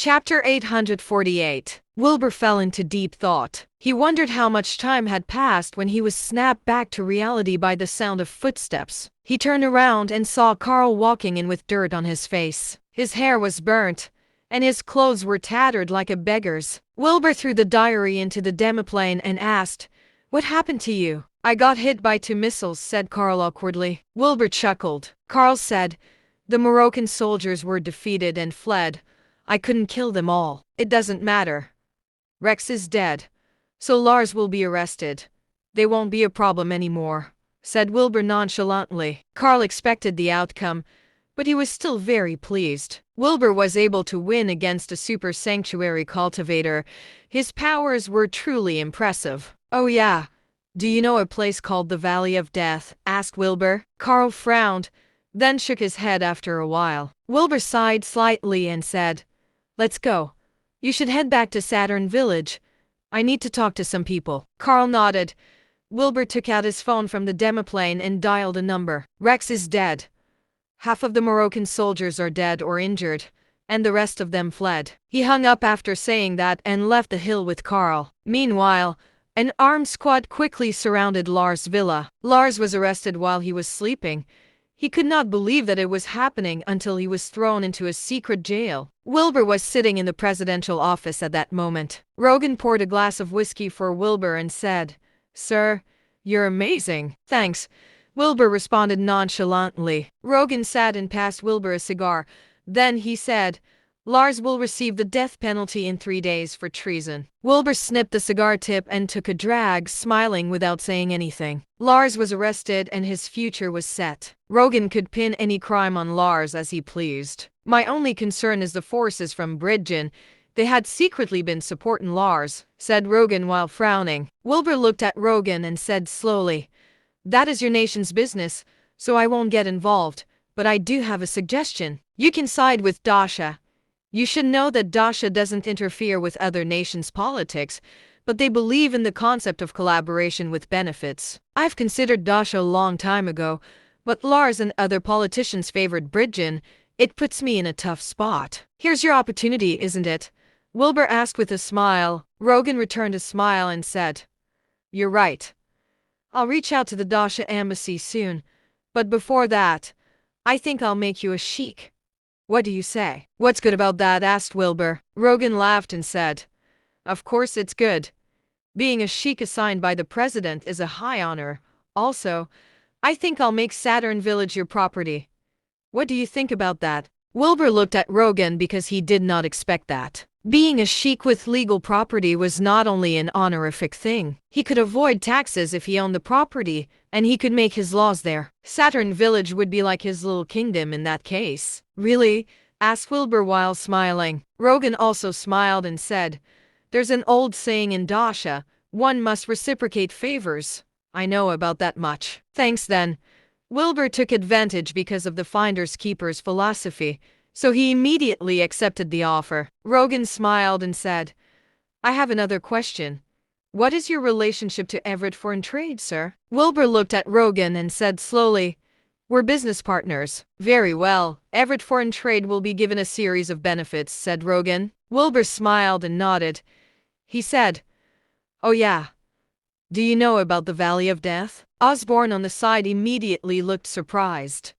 Chapter 848. Wilbur fell into deep thought. He wondered how much time had passed when he was snapped back to reality by the sound of footsteps. He turned around and saw Carl walking in with dirt on his face. His hair was burnt, and his clothes were tattered like a beggar's. Wilbur threw the diary into the demiplane and asked, "What happened to you?" "I got hit by 2 missiles," said Carl awkwardly. Wilbur chuckled. Carl said, "The Moroccan soldiers were defeated and fled. I couldn't kill them all. It doesn't matter. Rex is dead, so Lars will be arrested. They won't be a problem anymore," said Wilbur nonchalantly. Carl expected the outcome, but he was still very pleased. Wilbur was able to win against a super sanctuary cultivator. His powers were truly impressive. "Oh yeah, do you know a place called the Valley of Death?" asked Wilbur. Carl frowned, then shook his head after a while. Wilbur sighed slightly and said, "Let's go. You should head back to Saturn Village. I need to talk to some people." Carl nodded. Wilbur took out his phone from the demiplane and dialed a number. "Rex is dead. Half of the Moroccan soldiers are dead or injured, and the rest of them fled." He hung up after saying that and left the hill with Carl. Meanwhile, an armed squad quickly surrounded Lars' villa. Lars was arrested while he was sleeping. He could not believe that it was happening until he was thrown into a secret jail. Wilbur was sitting in the presidential office at that moment. Rogan poured a glass of whiskey for Wilbur and said, "Sir, you're amazing." "Thanks," Wilbur responded nonchalantly. Rogan sat and passed Wilbur a cigar. Then he said, "Lars will receive the death penalty in 3 days for treason." Wilbur snipped the cigar tip and took a drag, smiling without saying anything. Lars was arrested and his future was set. Rogan could pin any crime on Lars as he pleased. "My only concern is the forces from Bridgen. They had secretly been supporting Lars," said Rogan while frowning. Wilbur looked at Rogan and said slowly, "That is your nation's business, so I won't get involved, but I do have a suggestion. You can side with Dasha. You should know that Dasha doesn't interfere with other nations' politics, but they believe in the concept of collaboration with benefits. I've considered Dasha a long time ago, but Lars and other politicians favored Bridgen. It puts me in a tough spot." "Here's your opportunity, isn't it?" Wilbur asked with a smile. Rogan returned a smile and said, "You're right. I'll reach out to the Dasha embassy soon, but before that, I think I'll make you a sheik. What do you say?" "What's good about that?" asked Wilbur. Rogan laughed and said, "Of course it's good. Being a sheik assigned by the president is a high honor. Also, I think I'll make Saturn Village your property. What do you think about that?" Wilbur looked at Rogan because he did not expect that. Being a sheik with legal property was not only an honorific thing. He could avoid taxes if he owned the property, and he could make his laws there. Saturn Village would be like his little kingdom in that case. "Really?" asked Wilbur while smiling. Rogan also smiled and said, "There's an old saying in Dasha, one must reciprocate favors. I know about that much." "Thanks then." Wilbur took advantage because of the Finders Keepers philosophy, so he immediately accepted the offer. Rogan smiled and said, "I have another question. What is your relationship to Everett Foreign Trade, sir?" Wilbur looked at Rogan and said slowly, "We're business partners." "Very well. Everett Foreign Trade will be given a series of benefits," said Rogan. Wilbur smiled and nodded. He said, "Oh yeah. Do you know about the Valley of Death?" Osborne on the side immediately looked surprised.